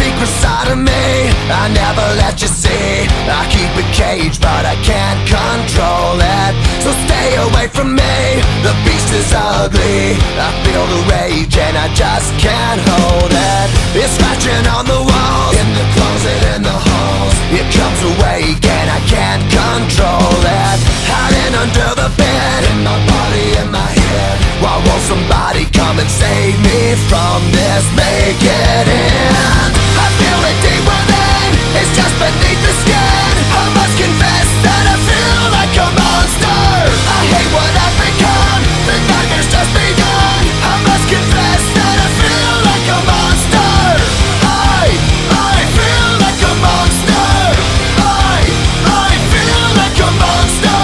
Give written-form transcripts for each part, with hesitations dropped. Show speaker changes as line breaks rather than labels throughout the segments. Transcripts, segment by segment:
secret side of me I never let you see. I keep it caged but I can't control it. So stay away from me, the beast is ugly. I feel the rage and I just can't hold it. It's scratching on the walls, in the closet, in the halls. It comes awake and I can't control it. Hiding under the bed, in my body, in my head. Why won't somebody come and save me from this? Make it end. I feel it deep within, it's just beneath the skin. I must confess that I feel like a monster. I hate what I've become, the nightmare's just begun. I must confess that I feel like a monster. I feel like a monster. I feel like a monster.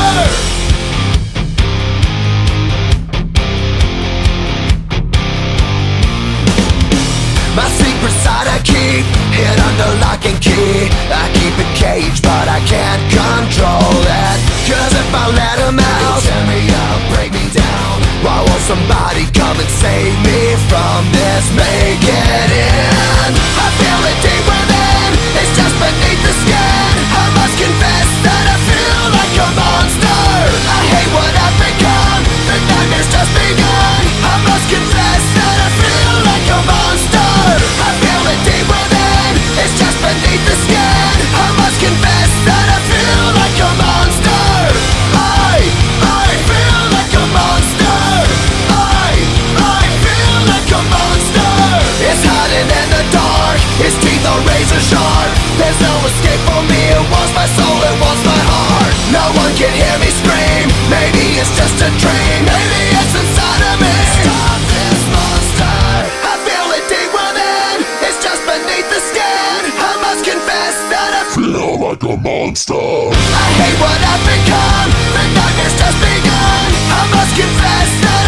My secret side I keep hid under lock and key. I keep it caged but I can't control it. Cause if I let him out, he'll tear me up, break me down. Why won't somebody come and save me from this? Make it end. I feel it deep within, it's just beneath the skin. I must confess that I feel like a monster. I hate what I've become, the nightmare's just begun. I must confess that I feel like a monster. I feel it deep within, it's just beneath the skin. I must confess that I feel like a monster. I feel like a monster. I feel like a monster. It's hiding in the dark, its teeth are razor sharp. There's no escape for me, it wants my soul, it wants my heart. No one can hear me scream, maybe it's just a dream. Maybe it's inside of me. Stop this monster. I feel it deep within, it's just beneath the skin. I must confess that I feel like a monster. I hate what I've become, the nightmare's just begun. I must confess that